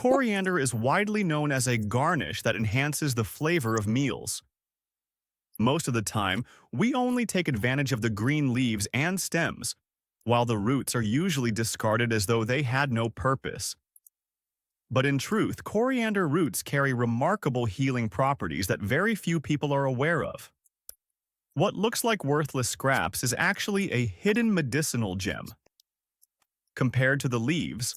Coriander is widely known as a garnish that enhances the flavor of meals. Most of the time, we only take advantage of the green leaves and stems, while the roots are usually discarded as though they had no purpose. But in truth, coriander roots carry remarkable healing properties that very few people are aware of. What looks like worthless scraps is actually a hidden medicinal gem. Compared to the leaves,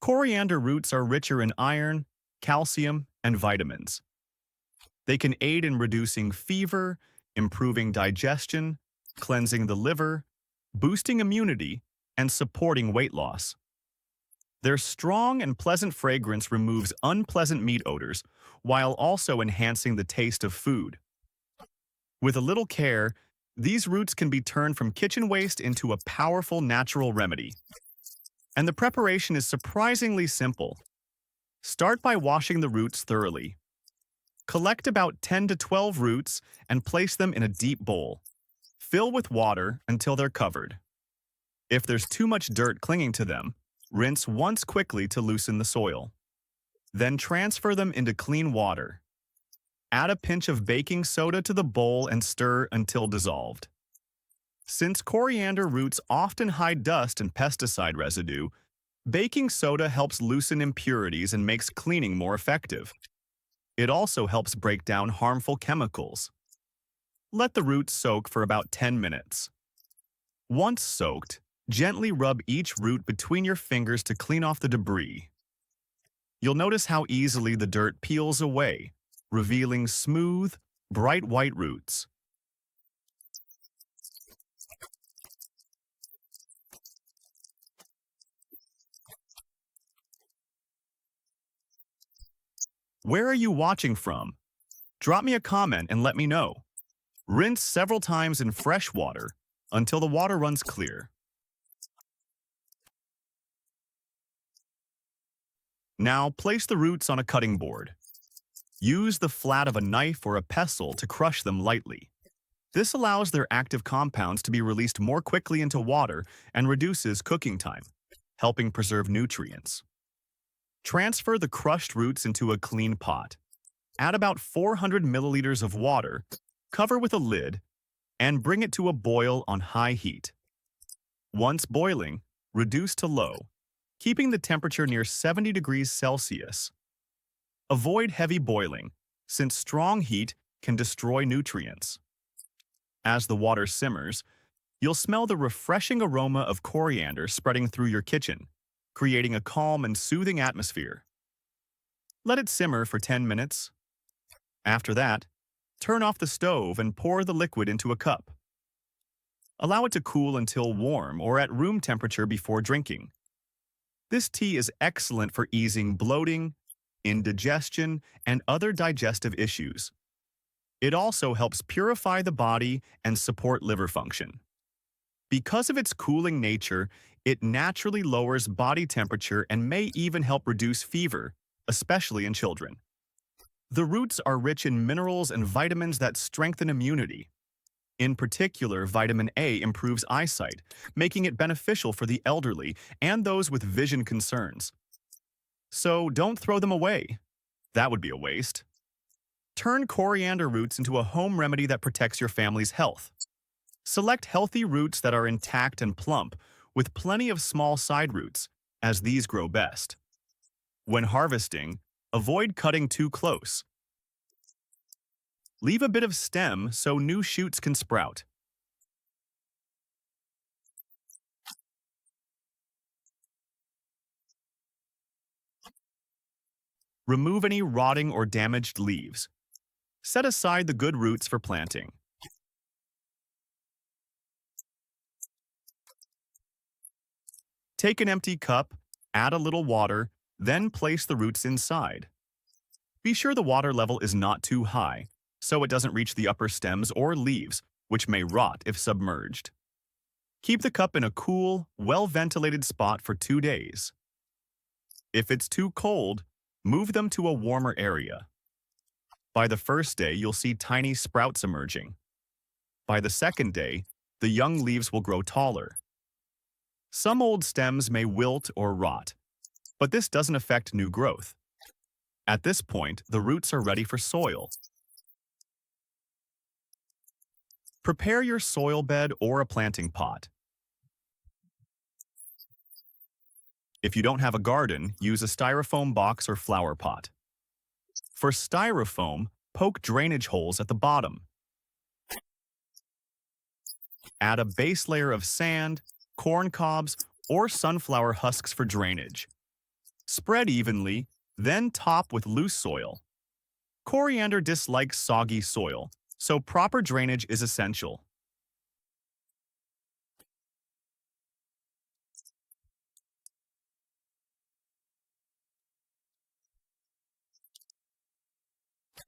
coriander roots are richer in iron, calcium, and vitamins. They can aid in reducing fever, improving digestion, cleansing the liver, boosting immunity, and supporting weight loss. Their strong and pleasant fragrance removes unpleasant meat odors while also enhancing the taste of food. With a little care, these roots can be turned from kitchen waste into a powerful natural remedy. And the preparation is surprisingly simple. Start by washing the roots thoroughly. Collect about 10 to 12 roots and place them in a deep bowl. Fill with water until they're covered. If there's too much dirt clinging to them, rinse once quickly to loosen the soil. Then transfer them into clean water. Add a pinch of baking soda to the bowl and stir until dissolved. Since coriander roots often hide dust and pesticide residue, baking soda helps loosen impurities and makes cleaning more effective. It also helps break down harmful chemicals. Let the roots soak for about 10 minutes. Once soaked, gently rub each root between your fingers to clean off the debris. You'll notice how easily the dirt peels away, revealing smooth, bright white roots. Where are you watching from? Drop me a comment and let me know. Rinse several times in fresh water until the water runs clear. Now place the roots on a cutting board. Use the flat of a knife or a pestle to crush them lightly. This allows their active compounds to be released more quickly into water and reduces cooking time, helping preserve nutrients. Transfer the crushed roots into a clean pot. Add about 400 milliliters of water, cover with a lid, and bring it to a boil on high heat. Once boiling, reduce to low, keeping the temperature near 70 degrees Celsius. Avoid heavy boiling, since strong heat can destroy nutrients. As the water simmers, you'll smell the refreshing aroma of coriander spreading through your kitchen, creating a calm and soothing atmosphere. Let it simmer for 10 minutes. After that, turn off the stove and pour the liquid into a cup. Allow it to cool until warm or at room temperature before drinking. This tea is excellent for easing bloating, indigestion, and other digestive issues. It also helps purify the body and support liver function. Because of its cooling nature, it naturally lowers body temperature and may even help reduce fever, especially in children. The roots are rich in minerals and vitamins that strengthen immunity. In particular, vitamin A improves eyesight, making it beneficial for the elderly and those with vision concerns. So don't throw them away. That would be a waste. Turn coriander roots into a home remedy that protects your family's health. Select healthy roots that are intact and plump, with plenty of small side roots, as these grow best. When harvesting, avoid cutting too close. Leave a bit of stem so new shoots can sprout. Remove any rotting or damaged leaves. Set aside the good roots for planting. Take an empty cup, add a little water, then place the roots inside. Be sure the water level is not too high, so it doesn't reach the upper stems or leaves, which may rot if submerged. Keep the cup in a cool, well-ventilated spot for 2 days. If it's too cold, move them to a warmer area. By the first day, you'll see tiny sprouts emerging. By the second day, the young leaves will grow taller. Some old stems may wilt or rot, but this doesn't affect new growth. At this point, the roots are ready for soil. Prepare your soil bed or a planting pot. If you don't have a garden, use a styrofoam box or flower pot. For styrofoam, poke drainage holes at the bottom. Add a base layer of sand, corn cobs, or sunflower husks for drainage. Spread evenly, then top with loose soil. Coriander dislikes soggy soil, so proper drainage is essential.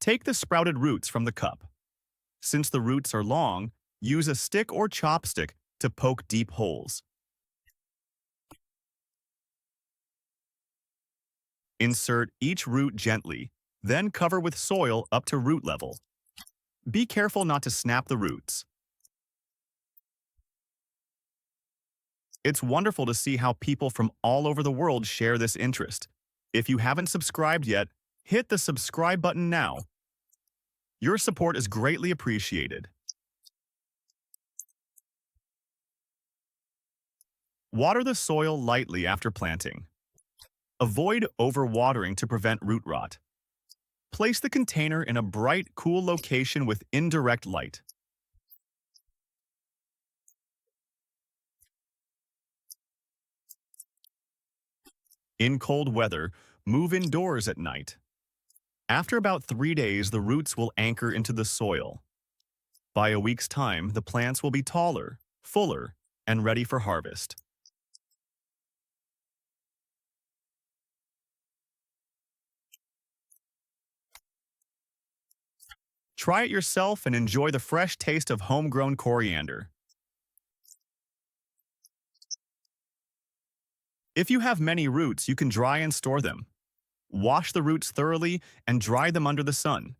Take the sprouted roots from the cup. Since the roots are long, use a stick or chopstick to poke deep holes. Insert each root gently, then cover with soil up to root level. Be careful not to snap the roots. It's wonderful to see how people from all over the world share this interest. If you haven't subscribed yet, hit the subscribe button now. Your support is greatly appreciated. Water the soil lightly after planting. Avoid overwatering to prevent root rot. Place the container in a bright, cool location with indirect light. In cold weather, move indoors at night. After about 3 days, the roots will anchor into the soil. By a week's time, the plants will be taller, fuller, and ready for harvest. Try it yourself and enjoy the fresh taste of homegrown coriander. If you have many roots, you can dry and store them. Wash the roots thoroughly and dry them under the sun.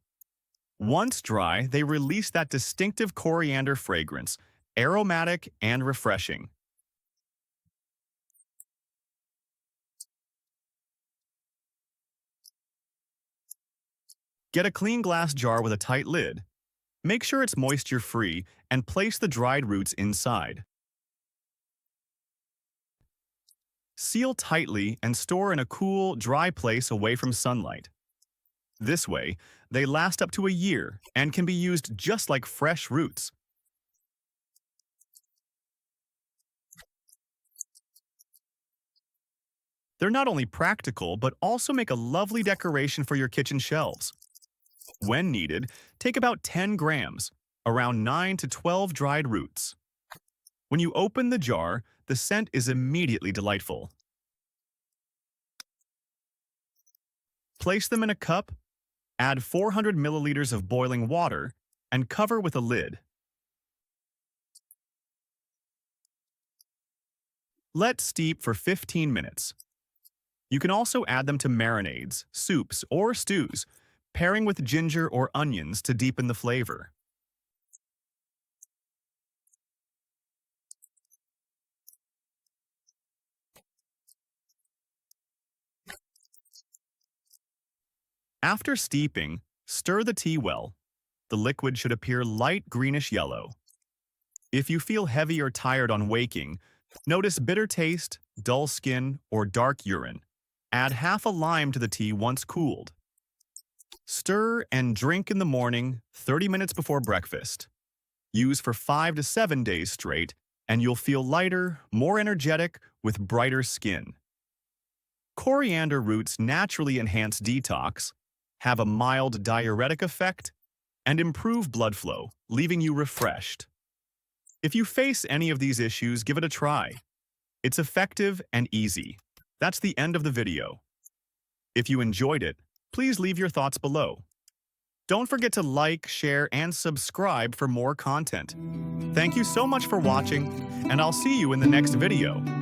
Once dry, they release that distinctive coriander fragrance, aromatic and refreshing. Get a clean glass jar with a tight lid. Make sure it's moisture-free and place the dried roots inside. Seal tightly and store in a cool, dry place away from sunlight. This way, they last up to a year and can be used just like fresh roots. They're not only practical, but also make a lovely decoration for your kitchen shelves. When needed, take about 10 grams, around 9 to 12 dried roots. When you open the jar, the scent is immediately delightful. Place them in a cup, add 400 milliliters of boiling water, and cover with a lid. Let steep for 15 minutes. You can also add them to marinades, soups, or stews, pairing with ginger or onions to deepen the flavor. After steeping, stir the tea well. The liquid should appear light greenish yellow. If you feel heavy or tired on waking, notice bitter taste, dull skin, or dark urine. Add half a lime to the tea once cooled. Stir and drink in the morning, 30 minutes before breakfast. Use for 5 to 7 days straight, and you'll feel lighter, more energetic, with brighter skin. Coriander roots naturally enhance detox, have a mild diuretic effect, and improve blood flow, leaving you refreshed. If you face any of these issues, give it a try. It's effective and easy. That's the end of the video. If you enjoyed it, please leave your thoughts below. Don't forget to like, share, and subscribe for more content. Thank you so much for watching, and I'll see you in the next video.